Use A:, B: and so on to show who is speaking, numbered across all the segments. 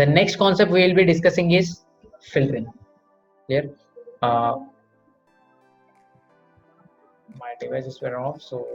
A: The next concept we will be discussing is filtering. Clear? My devices were off, so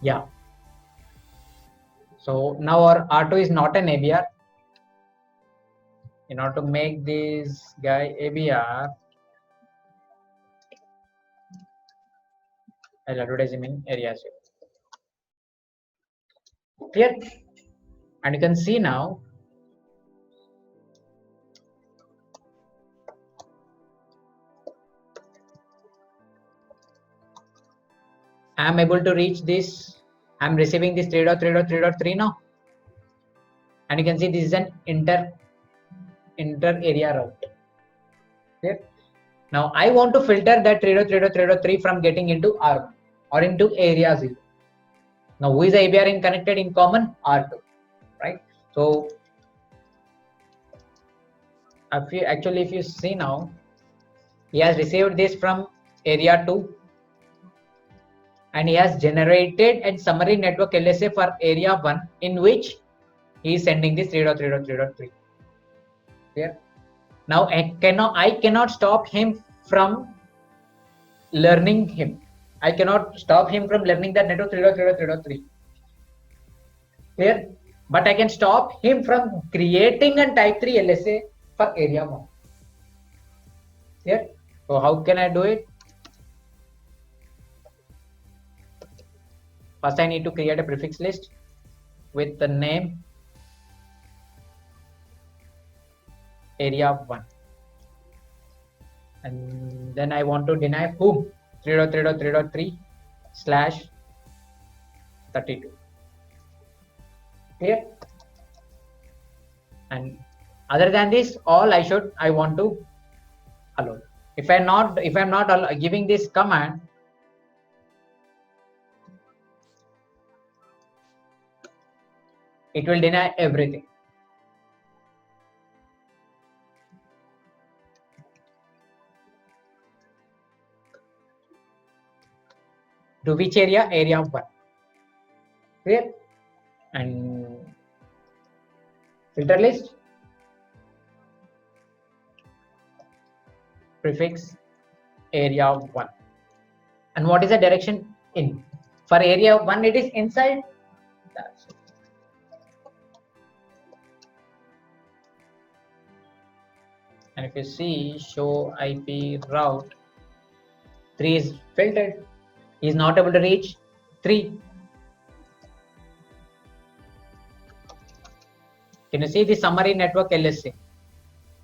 A: yeah. So now our R2 is not an ABR. In order to make this guy ABR, I'll advertise him in areas. Clear? And you can see now I am able to reach this. I am receiving this 3.3.3.3 now. And you can see this is an inter area route. Clear? Now I want to filter that 3.3.3.3 from getting into R1 or into area 0. Now who is the ABR in connected in common? R2, right? So if you see now, he has received this from area 2 and he has generated a summary network LSA for area 1 in which he is sending this 3.3.3.3. Clear? Now I cannot stop him from learning him. I cannot stop him from learning that network 3.3.3.3. Clear? But I can stop him from creating a type 3 LSA for area 1. Clear? So how can I do it? First I need to create a prefix list with the name area 1. And then I want to deny whom 3.3.3.3/32. Clear? And Other than this, all I want to allow. If I'm not giving this command, it will deny everything. To which area? Area 1. Clear? And filter list, prefix area 1. And what is the direction? In. For area 1, it is inside. That's it. And if you see show IP route, 3 is filtered. He is not able to reach 3. Can you see the summary network LSA?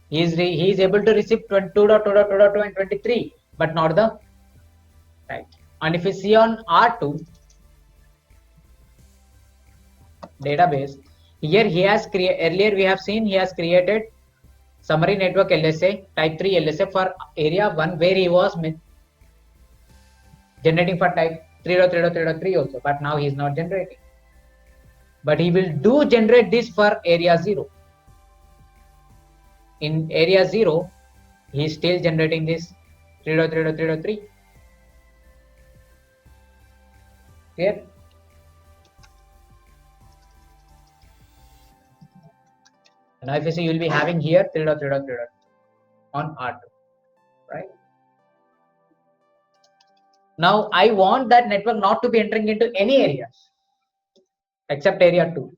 A: He is able to receive 22.2.2.2 and 23, but not the right. And if you see on R2 database, here he has created, earlier we have seen he has created summary network LSA, type 3 LSA for area 1, where he was generating for type 3.3.3.3 also, but now he is not generating. But he will generate this for area 0. In area 0, he is still generating this 3.3.3.3. Clear? Now if you see, you will be having here 3.3.3 on R2, right? Now I want that network not to be entering into any areas except area 2.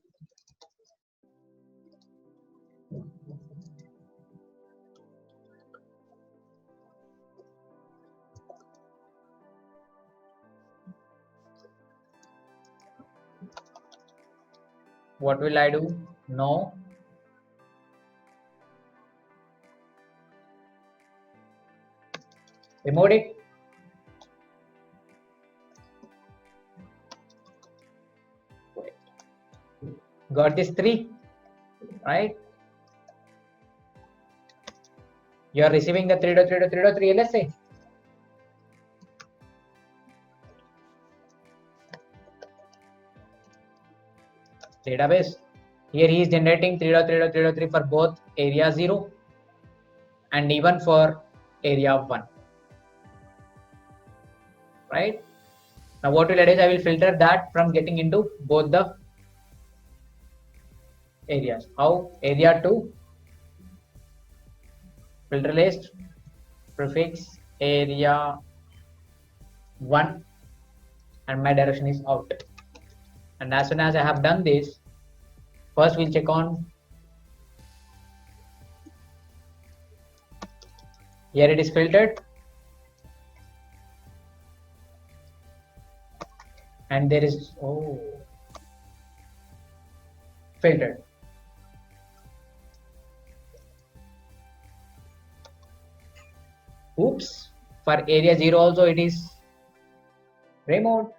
A: What will I do? No. Remove it. Got this 3, right? You are receiving the 3.3.3.3 LSA. Database. Here he is generating 3.3.3.3 for both area 0 and even for area 1. Right? Now what will I do is I will filter that from getting into both the areas. How? Area 2, filter list, prefix area 1, and my direction is out. And as soon as I have done this, first we'll check on, here it is filtered, and there is filtered. Oops, for area 0 also it is removed.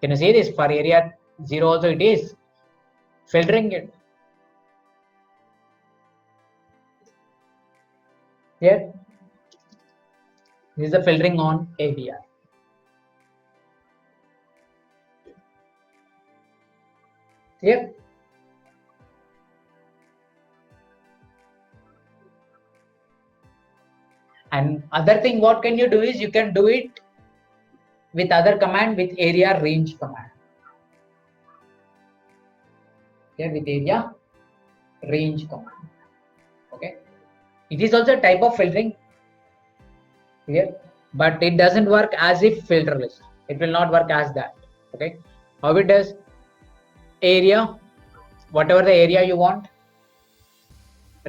A: Can you see this? For area 0 also it is filtering it. Here, this is the filtering on API. Here, and other thing what can you do is you can do it with other command, with area range command. Here with area range command. Okay, it is also a type of filtering here, but it doesn't work as if filter list. It will not work as that. Okay, how it does? Area, whatever the area you want,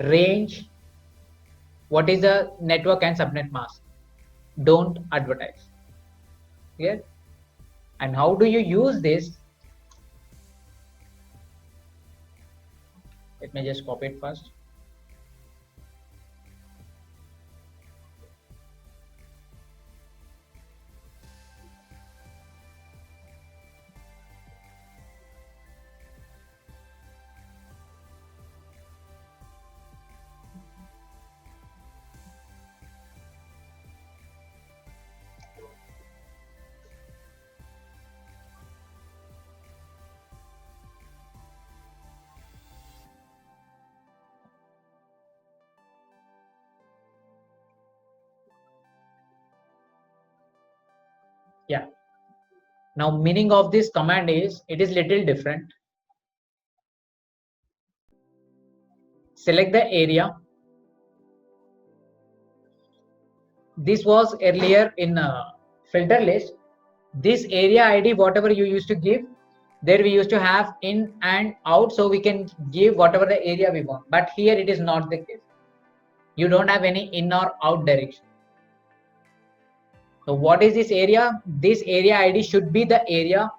A: range, what is the network and subnet mask, don't advertise. Here, and how do you use this? Let me just copy it first. Yeah. Now meaning of this command is, it is little different. Select the area. This was earlier in filter list. This area ID, whatever you used to give, there we used to have in and out, so we can give whatever the area we want. But here it is not the case. You don't have any in or out direction. So what is this area? This area ID should be the area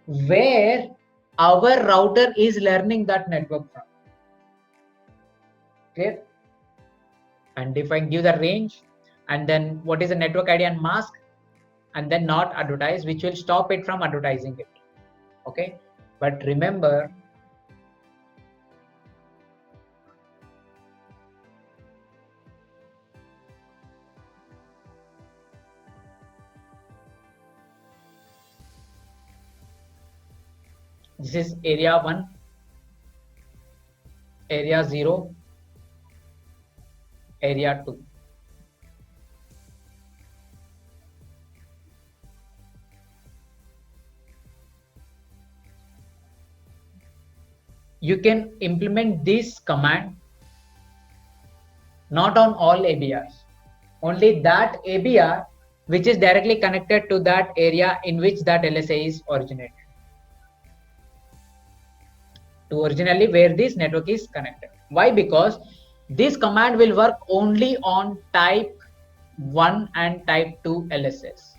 A: where our router is learning that network from. Clear? And if I give the range, and then what is the network ID and mask, and then not advertise, which will stop it from advertising it. Okay, but remember, this is area 1, area 0, area 2. You can implement this command not on all ABRs, only that ABR which is directly connected to that area in which that LSA is originated. To originally where this network is connected. Why? Because this command will work only on type 1 and type 2 LSS,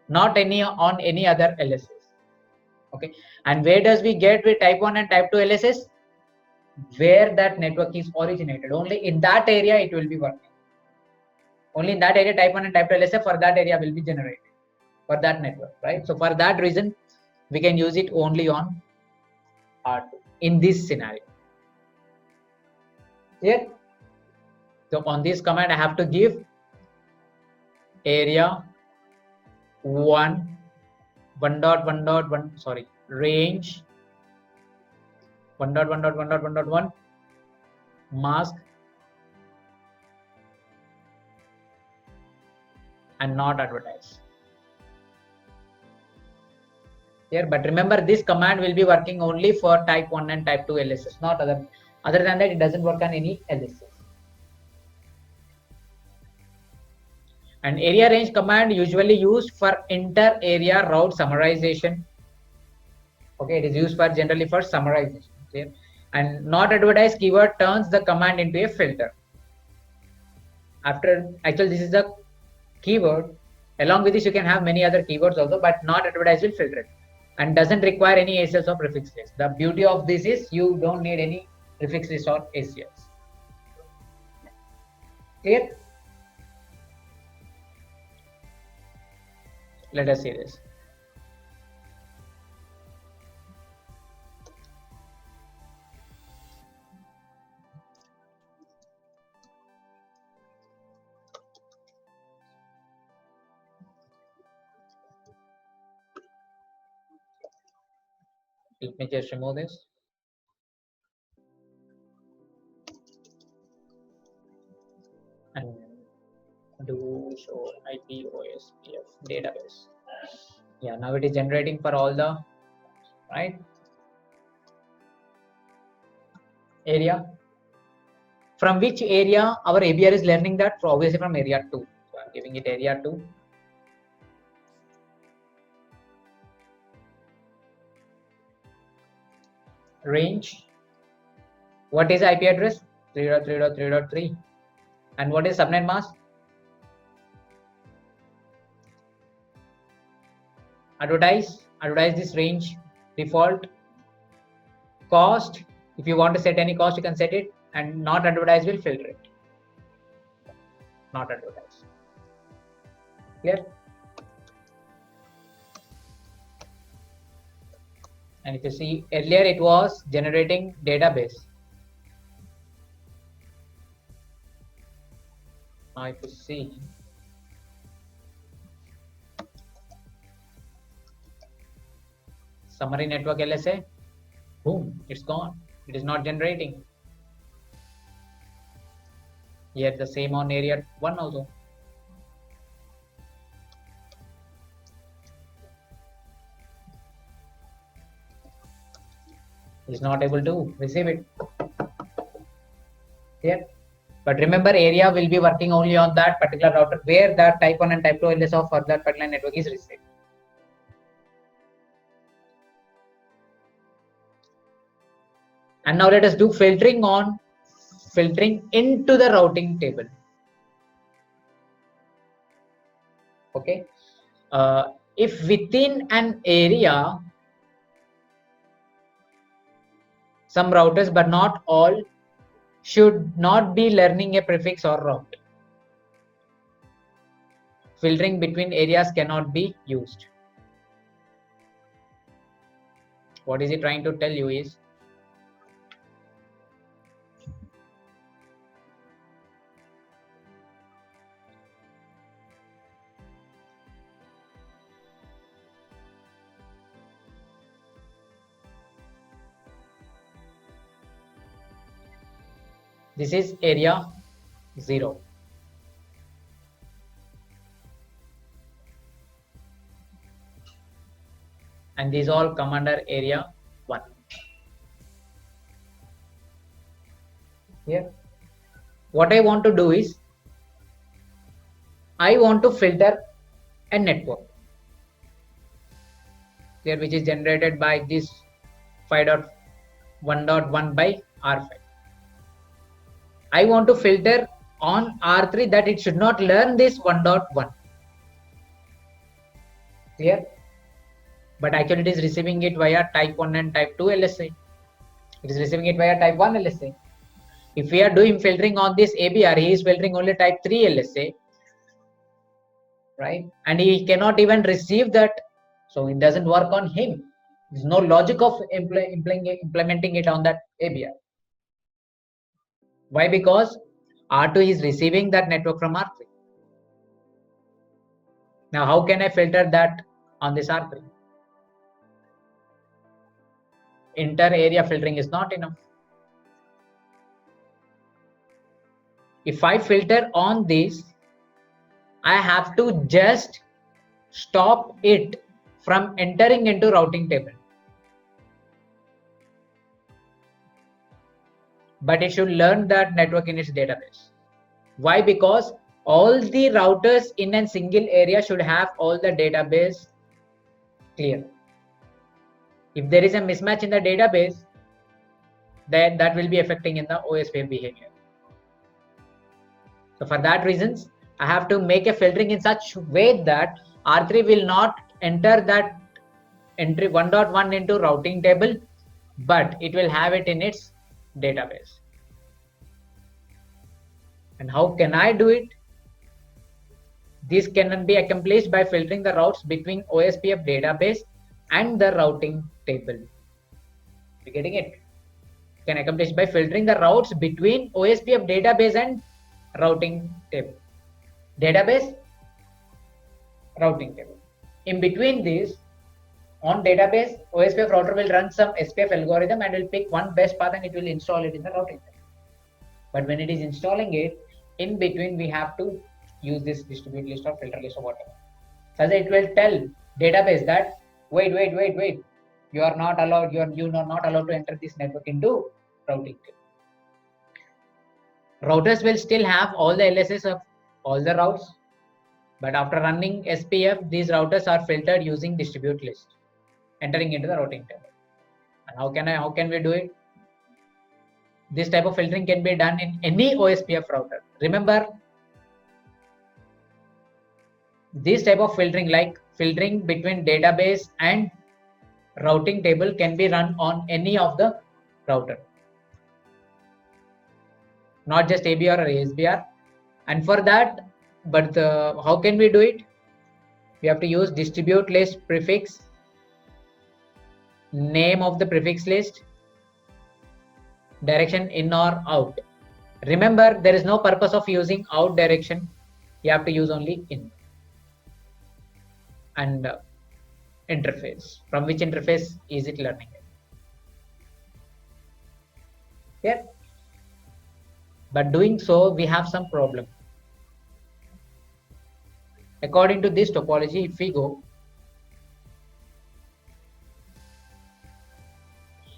A: not on any other LSS. Okay, and where does we get with type 1 and type 2 LSS? Where that network is originated, only in that area it will be working. Only in that area type 1 and type 2 LSS for that area will be generated for that network, right? So for that reason, we can use it only on R2 in this scenario. Clear? So on this command, I have to give area 1, range 1.1.1.1.1, mask, and not advertise. Here, but remember, this command will be working only for type 1 and type 2 LSS, not other than that it doesn't work on any LSS. And area range command usually used for inter area route summarization. Okay, it is used for generally for summarization. Clear? And not advertise keyword turns the command into a filter. After, actually this is the keyword. Along with this you can have many other keywords also, but not advertise will filter it and doesn't require any ACLs or prefix list. The beauty of this is you don't need any prefix list or ACLs. Clear? Let us see this. Let me just remove this. And do show IP OSPF database. Yeah, now it is generating for all the right area. From which area our ABR is learning that? Obviously from area 2. So I'm giving it area 2. Range. What is IP address? 3.3.3.3. And what is subnet mask? Advertise this range default. Cost, if you want to set any cost you can set it, and not advertise will filter it. Not advertise. Clear? And if you see, earlier it was generating database. Now if you see, summary network LSA, boom, it's gone. It is not generating. Here the same on area 1 also. is not able to receive it. Here. But remember, area will be working only on that particular router where that type 1 and type 2 LSO for that particular network is received. And now let us do filtering into the routing table. Okay. If within an area, some routers, but not all, should not be learning a prefix or route, filtering between areas cannot be used. What is he trying to tell you is, this is area 0. And these all come under area 1. Here, what I want to do is, I want to filter a network here, which is generated by this 5.1.1 by R5. I want to filter on R3 that it should not learn this 1.1. Clear? But actually it is receiving it via type 1 and type 2 LSA. It is receiving it via type 1 LSA. If we are doing filtering on this ABR, he is filtering only type 3 LSA, right? And he cannot even receive that, so it doesn't work on him. There's no logic of implementing it on that ABR. Why? Because R2 is receiving that network from R3. Now, how can I filter that on this R3? Inter-area filtering is not enough. If I filter on this, I have to just stop it from entering into routing table. But it should learn that network in its database. Why? Because all the routers in a single area should have all the database clear. If there is a mismatch in the database, then that will be affecting in the OSPF behavior. So for that reasons, I have to make a filtering in such way that R3 will not enter that entry 1.1 into routing table, but it will have it in its database. And how can I do it? This can be accomplished by filtering the routes between OSPF database and the routing table. You're getting it? Can accomplish by filtering the routes between OSPF database and routing table. Database, routing table. In between these, on database, OSPF router will run some SPF algorithm and will pick one best path and it will install it in the routing table. But when it is installing it, in between we have to use this distribute list or filter list or whatever. So it will tell database that wait, you are not allowed, you are not allowed to enter this network into routing table. Routers will still have all the LSS of all the routes, but after running SPF, these routers are filtered using distribute list, entering into the routing table. And how can we do it? This type of filtering can be done in any OSPF router. Remember, this type of filtering, like filtering between database and routing table, can be run on any of the router, not just ABR or ASBR. And for that, but how can we do it? We have to use distribute list prefix, name of the prefix list, direction in or out. Remember, there is no purpose of using out direction. You have to use only in. And interface. From which interface is it learning it? Yeah. But doing so, we have some problem. According to this topology, if we go,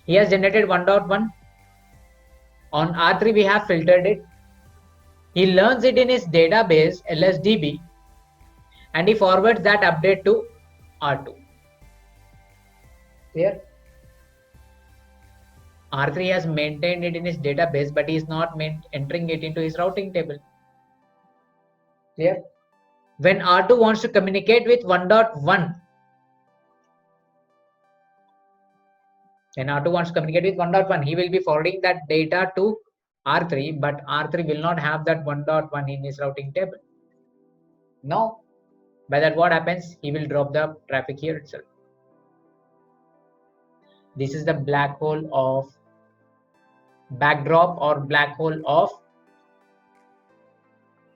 A: He has generated 1.1. On R3 we have filtered it. He learns it in his database LSDB and he forwards that update to R2. Clear? R3 has maintained it in his database, but he is not entering it into his routing table. Clear? When R2 wants to communicate with 1.1, when R2 wants to communicate with 1.1, he will be forwarding that data to R3, but R3 will not have that 1.1 in his routing table. No. By that, what happens? He will drop the traffic here itself. This is the black hole of backdrop or black hole of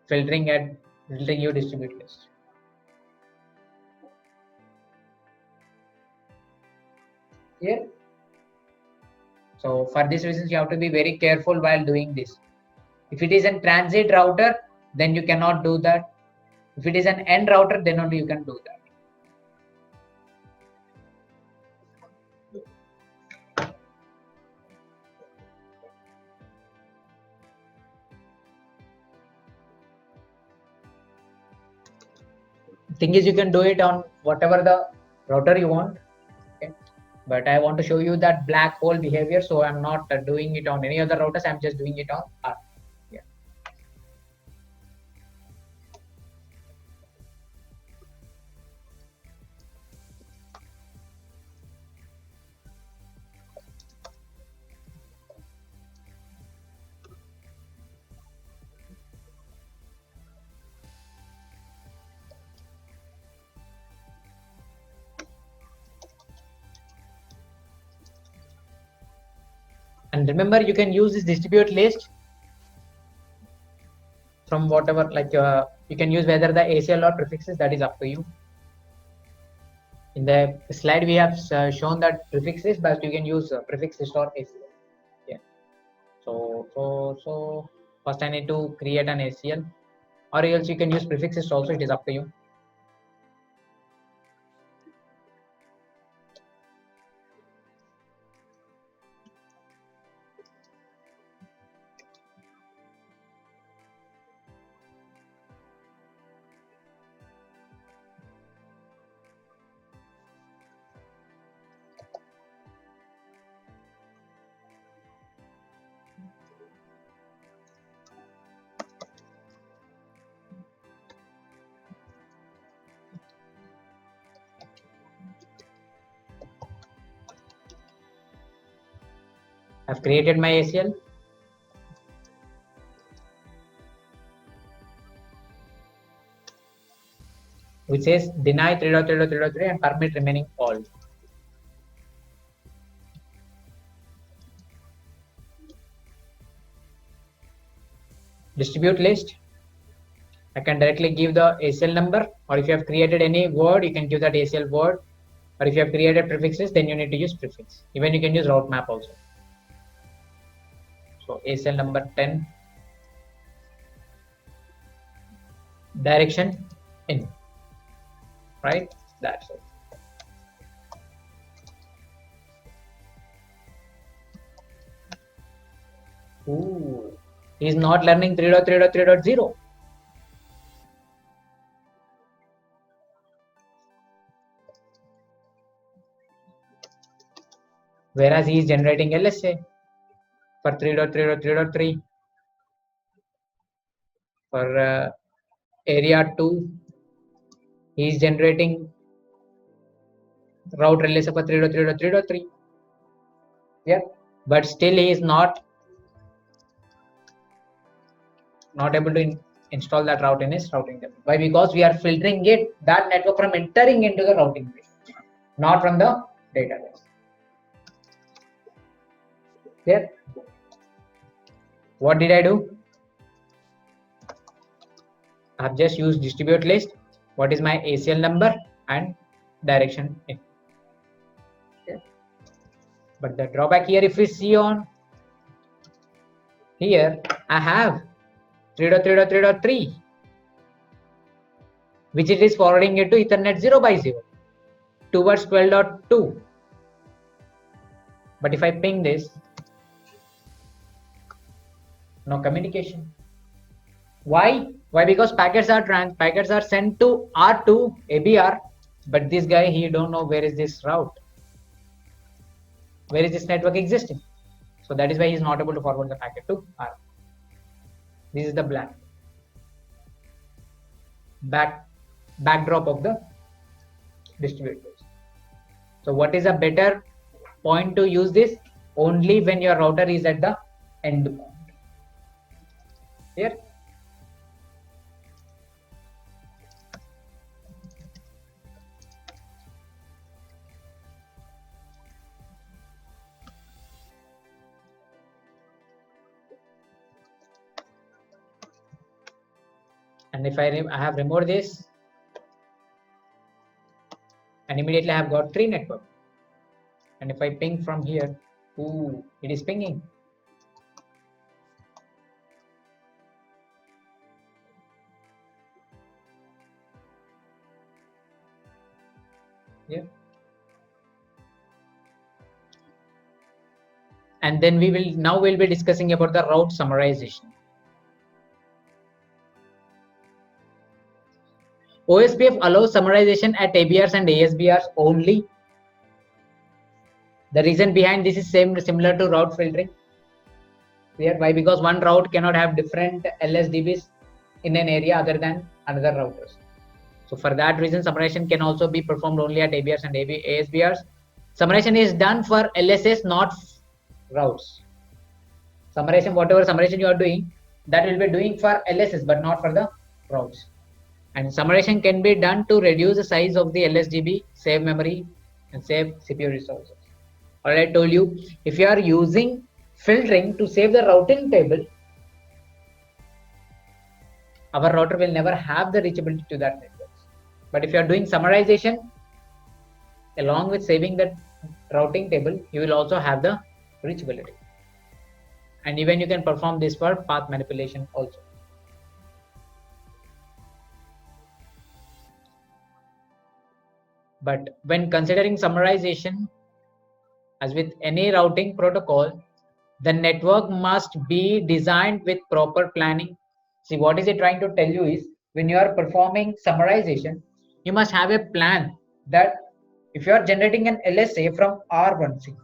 A: filtering your distribute list. Here. So for these reasons, you have to be very careful while doing this. If it is a transit router, then you cannot do that. If it is an end router, then only you can do that. Thing is, you can do it on whatever the router you want. Okay. But I want to show you that black hole behavior, so I'm not doing it on any other routers. I'm just doing it on R. Yeah. And remember, you can use this distribute list from whatever, like you can use whether the ACL or prefixes, that is up to you. In the slide, we have shown that prefixes, but you can use prefixes or ACL. Yeah. So first I need to create an ACL, or else you can use prefixes also. It is up to you. I've created my ACL. Which says deny 3.3.3.3 and permit remaining all. Distribute list. I can directly give the ACL number, or if you have created any word, you can give that ACL word. Or if you have created prefixes, then you need to use prefix. Even you can use route map also. So ACL number 10. Direction in. Right? That's it. Ooh. He's not learning 3.3.3.0. Whereas he is generating LSA for 3.3.3.3. For area 2, he is generating route LSA for 3.3.3.3. Yeah, but still he is not able to install that route in his routing table. Why? Because we are filtering that network from entering into the routing table, not from the database. Clear? What did I do? I have just used distribute list. What is my ACL number and direction in. Okay. But the drawback here, if we see on here, I have 3.3.3.3, which it is forwarding it to Ethernet 0 by 0 towards 12.2. But if I ping this, no communication. Why? Why? Because packets are sent to R2 ABR, but this guy, he don't know where is this route, where is this network existing. So that is why he is not able to forward the packet to R. This is the backdrop of the distributors. So what is a better point to use this? Only when your router is at the end point. Here. And if I have removed this, and immediately I have got 3 network. And if I ping from here, ooh, it is pinging. Yeah. And then we'll be discussing about the route summarization. OSPF allows summarization at ABRs and ASBRs only. The reason behind this is similar to route filtering. Clear? Why? Because one route cannot have different LSDBs in an area other than another routers. So for that reason, summarization can also be performed only at ABRs and ASBRs. Summarization is done for LSS, not routes. Summarization, whatever summarization you are doing, that will be doing for LSS, but not for the routes. And summarization can be done to reduce the size of the LSDB, save memory, and save CPU resources. Already I told you, if you are using filtering to save the routing table, our router will never have the reachability to that network. But if you are doing summarization, along with saving that routing table, you will also have the reachability. And even you can perform this for path manipulation also. But when considering summarization, as with any routing protocol, the network must be designed with proper planning. See, what is it trying to tell you is, when you are performing summarization, you must have a plan that if you are generating an LSA from R1, see,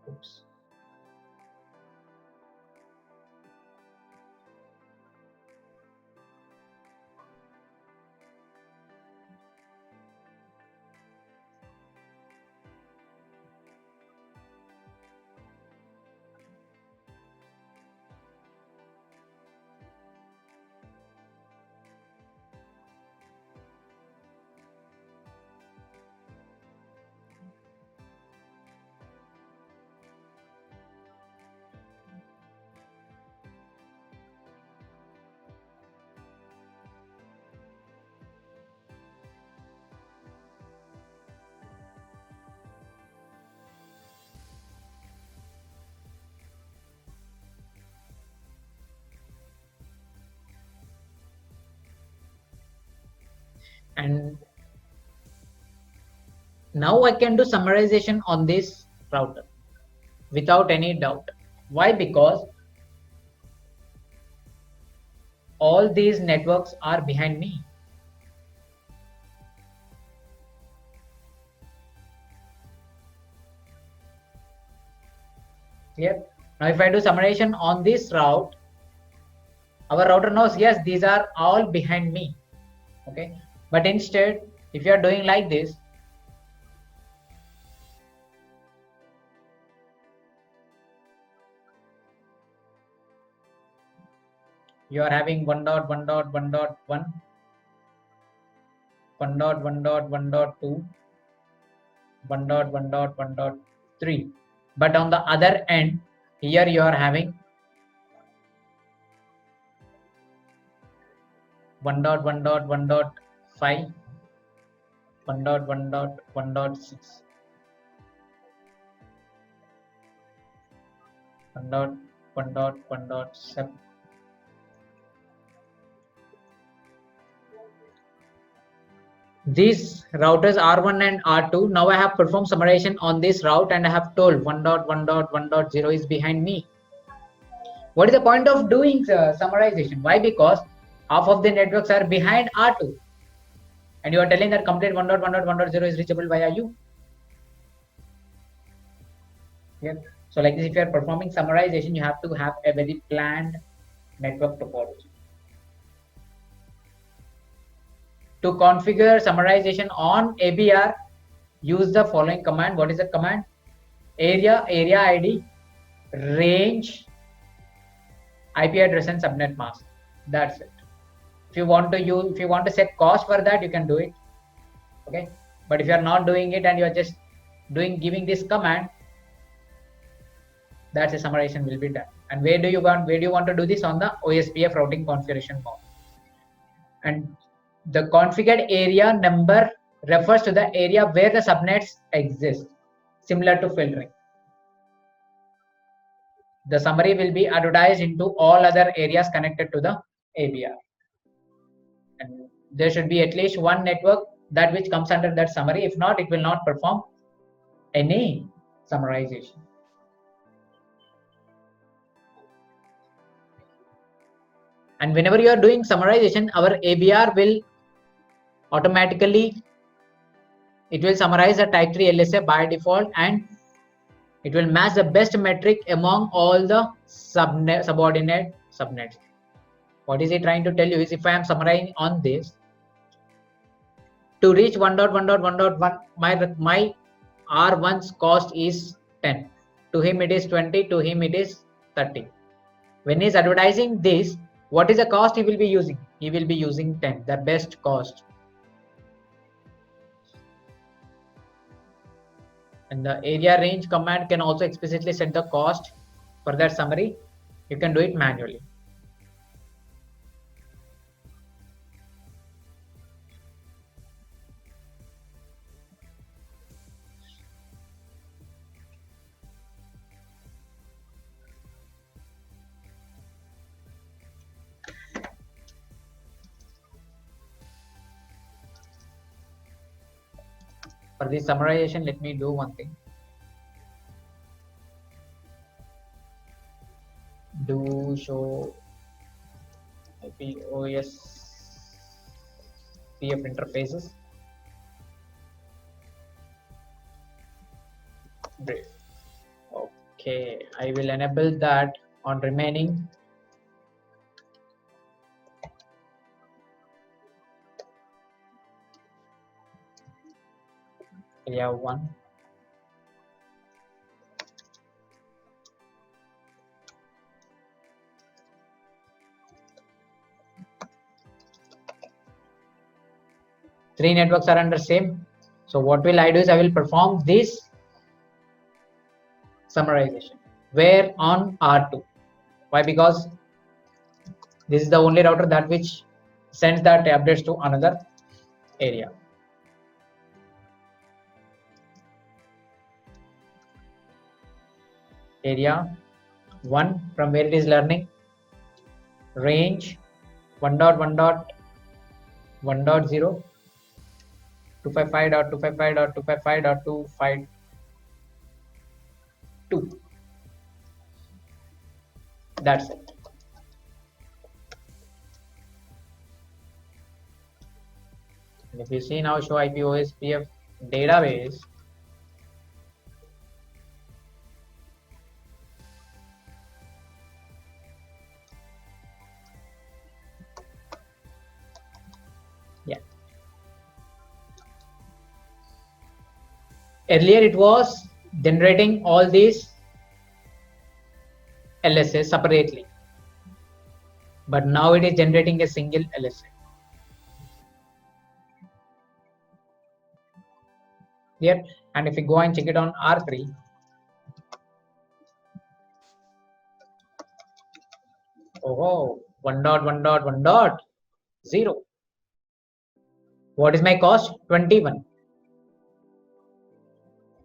A: oops. And now I can do summarization on this router without any doubt. Why? Because all these networks are behind me. Clear? Now if I do summarization on this route, our router knows, yes, these are all behind me. Okay, but instead, if you are doing like this, you are having 1.1.1.1, 1.1.1.2, 1.1.1.3. But on the other end, here you are having 1.1.1.5, 1.1.1.6, 1.1.1.7. these routers R1 and R2. Now I have performed summarization on this route and I have told 1.1.1.0 is behind me. What is the point of doing summarization? Why? Because half of the networks are behind R2 and you are telling that complete 1.1.1.0 is reachable via you. Yeah. So like this, if you are performing summarization, you have to have a very planned network topology. To configure summarization on ABR, use the following command. What is the command? Area ID, range, IP address and subnet mask. That's it. If you want to set cost for that, you can do it. Okay. But if you are not doing it and you are just giving this command, that's a summarization will be done. And where do you want to do this? On the OSPF routing configuration form. And the configured area number refers to the area where the subnets exist, similar to filtering. The summary will be advertised into all other areas connected to the ABR. And there should be at least one network that which comes under that summary. If not, it will not perform any summarization. And whenever you are doing summarization, our ABR will automatically, it will summarize the type 3 LSA by default and it will match the best metric among all the subordinate subnets. What is it trying to tell you is, if I am summarizing on this, to reach 1.1.1.1, my R1's cost is 10. To him it is 20, to him it is 30. When he is advertising this, what is the cost he will be using? He will be using 10, the best cost. And the area range command can also explicitly set the cost for that summary. You can do it manually. For this summarization, let me do one thing. Do show IP OSPF interfaces. Great. Okay, I will enable that on remaining. Area 1. Three networks are under same. So what will I do is I will perform this summarization. Where? On R2. Why? Because this is the only router that which sends that updates to another area. Area 1, from where it is learning. Range 1.1.1.0, 255.255.255.252. That's it. And if you see now, show IP OSPF database, yeah. Earlier it was generating all these LSA separately, but now it is generating a single LSA. Here, and if you go and check it on R3, oh, 1.1.1.0. What is my cost? 21.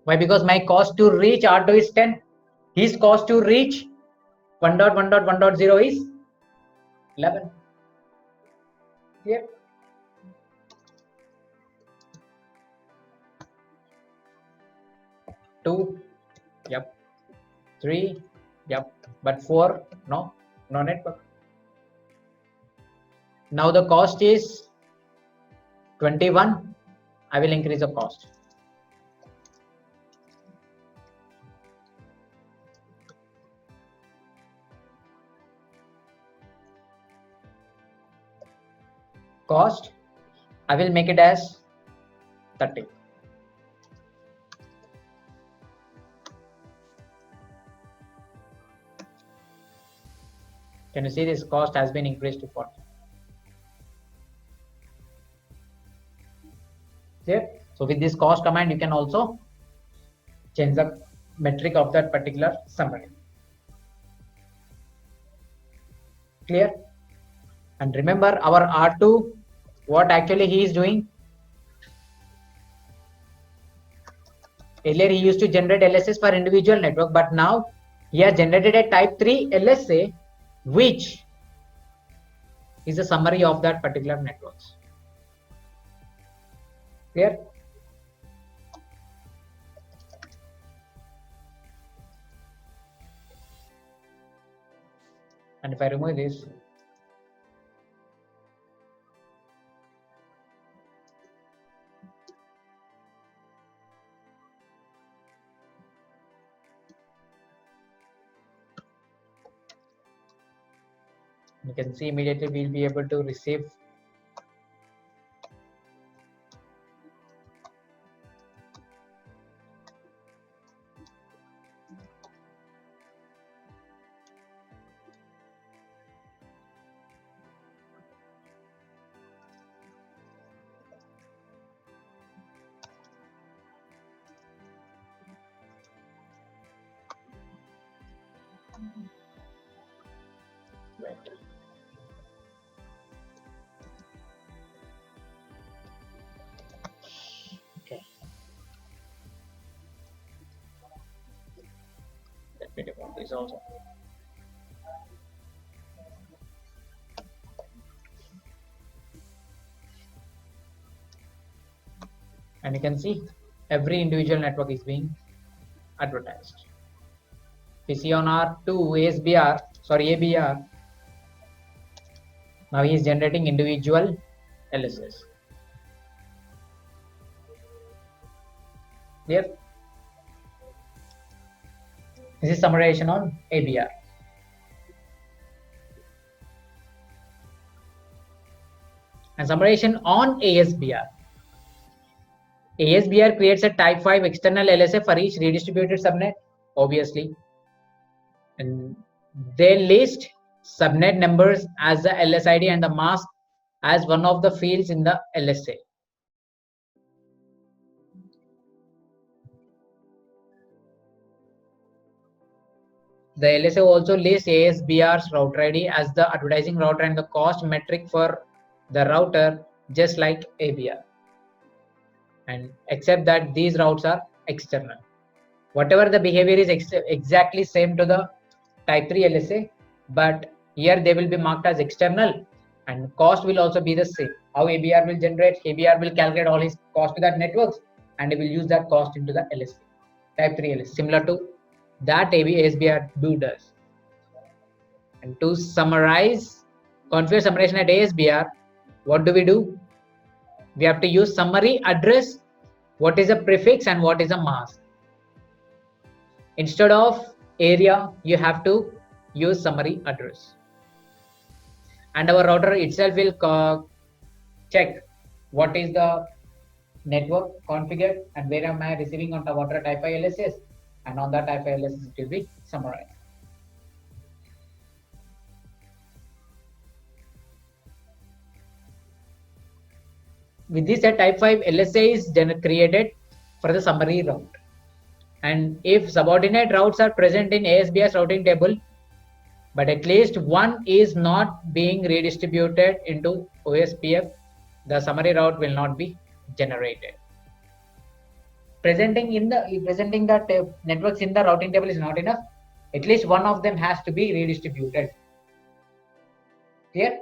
A: Why? Because my cost to reach R2 is 10. His cost to reach 1.1.1.0 is 11. Here. 2, yep, 3, yep, but 4, no network. Now the cost is 21. I will increase the cost. Cost, I will make it as 30. Can you see this cost has been increased to 40? Clear? So with this cost command, you can also change the metric of that particular summary. Clear? And remember our R2, what actually he is doing? Earlier he used to generate LSS for individual network, but now he has generated a type 3 LSA, which is a summary of that particular networks. Clear? And if I remove this, you can see immediately we'll be able to receive this also. And you can see every individual network is being advertised. If you see on R2 ABR, now he is generating individual LSS. Clear? This is summarization on ABR. And summarization on ASBR. ASBR creates a type 5 external LSA for each redistributed subnet, obviously. And they list subnet numbers as the LSID and the mask as one of the fields in the LSA. The LSA also lists ASBR's router ID as the advertising router and the cost metric for the router, just like ABR. And except that these routes are external. Whatever the behavior is exactly same to the type 3 LSA, but here they will be marked as external and cost will also be the same. How ABR will generate, ABR will calculate all his cost to that networks and he will use that cost into the LSA, type 3 LSA, similar to that ASBR does. And to summarize, configure summarization at ASBR, what do? We have to use summary address, what is a prefix and what is a mask. Instead of area, you have to use summary address. And our router itself will check what is the network configured and where am I receiving on the water type 5 LSS, and on that type 5 LSS it will be summarized. With this, a type 5 LSA is created for the summary route. And if subordinate routes are present in ASBS routing table, but at least one is not being redistributed into OSPF, the summary route will not be generated. Presenting the networks in the routing table is not enough. At least one of them has to be redistributed. Clear?